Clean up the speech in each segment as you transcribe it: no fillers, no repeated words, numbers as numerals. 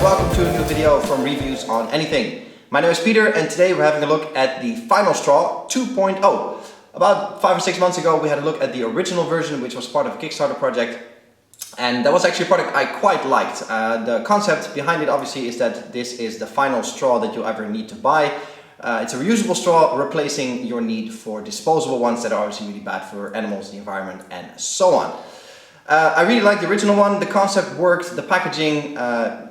welcome to a new video from Reviews on Anything. My name is Peter and today we're having a look at the FinalStraw 2.0. About 5 or 6 months ago we had a look at the original version, which was part of a Kickstarter project, and that was actually a product I quite liked. The concept behind it obviously is that this is the final straw that you ever need to buy. It's a reusable straw replacing your need for disposable ones that are obviously really bad for animals, the environment and so on. I really like the original one. The concept worked. The packaging,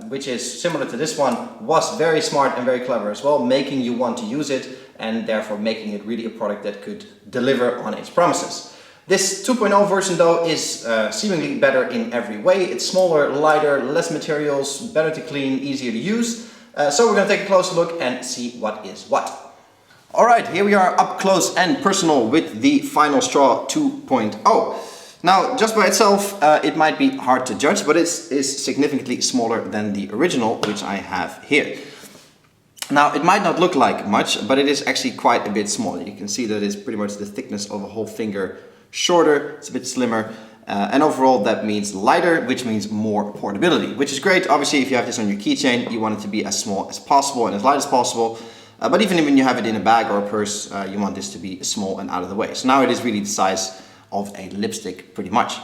which is similar to this one, was very smart and very clever as well, making you want to use it and therefore making it really a product that could deliver on its promises. This 2.0 version though is seemingly better in every way. It's smaller, lighter, less materials, better to clean, easier to use. So we're going to take a closer look and see what is what. Alright, here we are up close and personal with the FinalStraw 2.0. Now, just by itself, it might be hard to judge, but it is significantly smaller than the original, which I have here. Now, it might not look like much, but it is actually quite a bit smaller. You can see that it's pretty much the thickness of a whole finger shorter, it's a bit slimmer, and overall that means lighter, which means more portability, which is great. Obviously, if you have this on your keychain, you want it to be as small as possible and as light as possible. But even when you have it in a bag or a purse, you want this to be small and out of the way. So now it is really the size of a lipstick pretty much.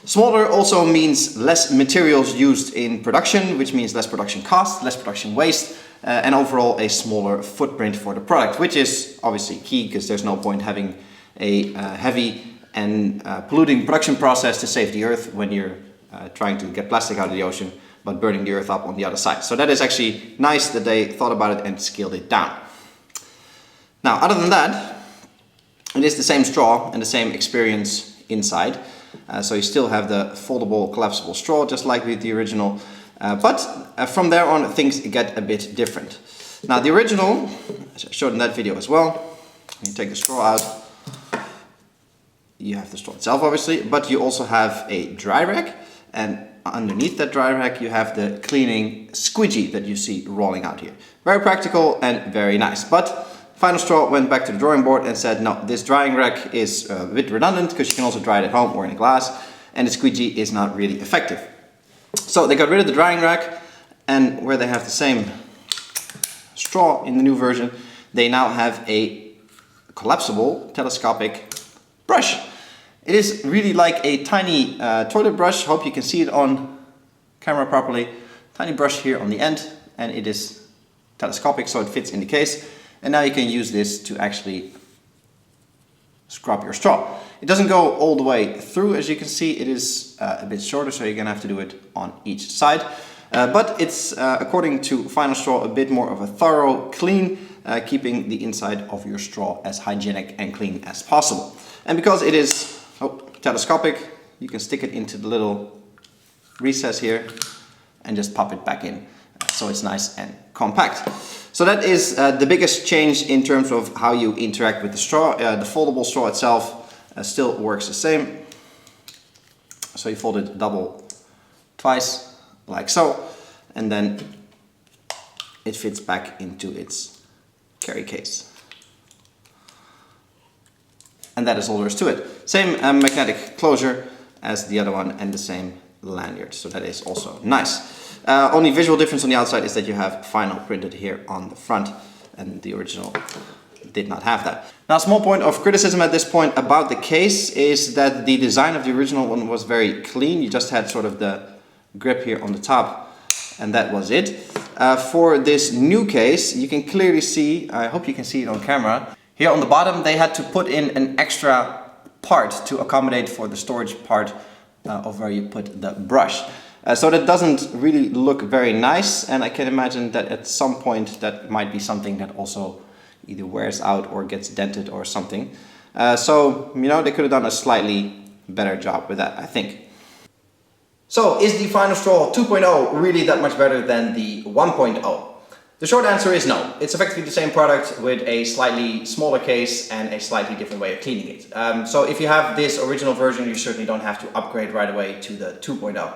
Smaller also means less materials used in production, which means less production cost, less production waste, and overall a smaller footprint for the product, which is obviously key because there's no point having a heavy and polluting production process to save the earth when you're trying to get plastic out of the ocean but burning the earth up on the other side. So that is actually nice that they thought about it and scaled it down. Now, other than that, it is the same straw and the same experience inside. So you still have the foldable, collapsible straw, just like with the original. But from there on, things get a bit different. Now, the original, as I showed in that video as well, you take the straw out. You have the straw itself, obviously, but you also have a dry rack. And underneath that dry rack, you have the cleaning squeegee that you see rolling out here. Very practical and very nice. But FinalStraw went back to the drawing board and said, no, this drying rack is a bit redundant because you can also dry it at home or in a glass, and the squeegee is not really effective. So they got rid of the drying rack, and where they have the same straw in the new version, they now have a collapsible telescopic brush. It is really like a tiny toilet brush. Hope you can see it on camera properly. Tiny brush here on the end, and it is telescopic, so it fits in the case. And now you can use this to actually scrub your straw. It doesn't go all the way through, as you can see. It is a bit shorter, so you're gonna have to do it on each side. But it's, according to FinalStraw, a bit more of a thorough clean, keeping the inside of your straw as hygienic and clean as possible. And because it is telescopic, you can stick it into the little recess here and just pop it back in. So it's nice and compact. So that is the biggest change in terms of how you interact with the straw. The foldable straw itself still works the same. So you fold it double twice, like so, and then it fits back into its carry case. And that is all there is to it. Same magnetic closure as the other one and the same lanyard. So that is also nice. Only visual difference on the outside is that you have Final printed here on the front, and the original did not have that. Now, a small point of criticism at this point about the case is that the design of the original one was very clean. You just had sort of the grip here on the top, and that was it. For this new case, you can clearly see, I hope you can see it on camera, here on the bottom they had to put in an extra part to accommodate for the storage part of where you put the brush. So that doesn't really look very nice, and I can imagine that at some point that might be something that also either wears out or gets dented or something. So, you know, they could have done a slightly better job with that, I think. So, is the FinalStraw 2.0 really that much better than the 1.0? The short answer is no. It's effectively the same product with a slightly smaller case and a slightly different way of cleaning it. So if you have this original version, you certainly don't have to upgrade right away to the 2.0.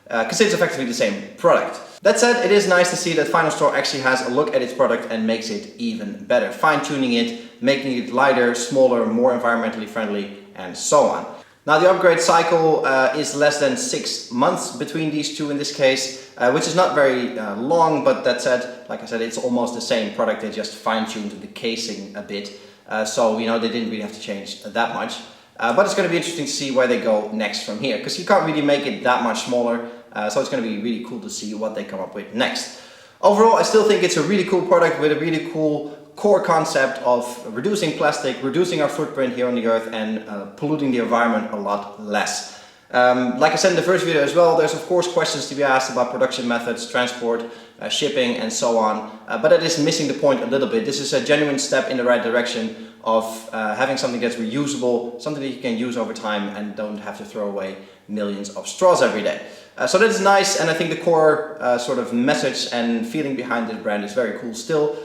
Because it's effectively the same product. That said, it is nice to see that FinalStraw actually has a look at its product and makes it even better, fine-tuning it, making it lighter, smaller, more environmentally friendly, and so on. Now the upgrade cycle is less than 6 months between these two in this case, which is not very long, but that said, like I said, it's almost the same product. They just fine-tuned the casing a bit. So, you know, they didn't really have to change that much. But it's going to be interesting to see where they go next from here, because you can't really make it that much smaller. So it's going to be really cool to see what they come up with next. Overall, I still think it's a really cool product with a really cool core concept of reducing plastic, reducing our footprint here on the earth, and polluting the environment a lot less. Like I said in the first video as well, there's of course questions to be asked about production methods, transport, shipping and so on, but it is missing the point a little bit. This is a genuine step in the right direction of having something that's reusable, something that you can use over time and don't have to throw away millions of straws every day. So that is nice, and I think the core sort of message and feeling behind this brand is very cool still.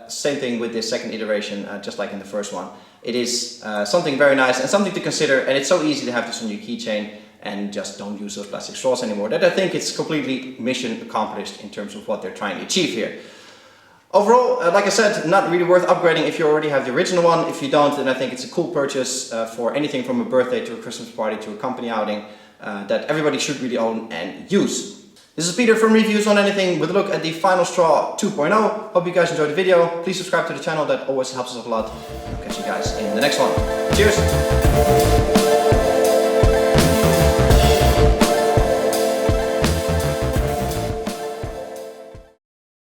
Same thing with this second iteration, just like in the first one. It is something very nice and something to consider, and it's so easy to have this on your keychain and just don't use those plastic straws anymore, that I think it's completely mission accomplished in terms of what they're trying to achieve here. Overall, like I said, not really worth upgrading if you already have the original one. If you don't, then I think it's a cool purchase for anything from a birthday to a Christmas party to a company outing that everybody should really own and use. This is Peter from Reviews on Anything with a look at the FinalStraw 2.0. Hope you guys enjoyed the video. Please subscribe to the channel, that always helps us a lot. I'll catch you guys in the next one. Cheers!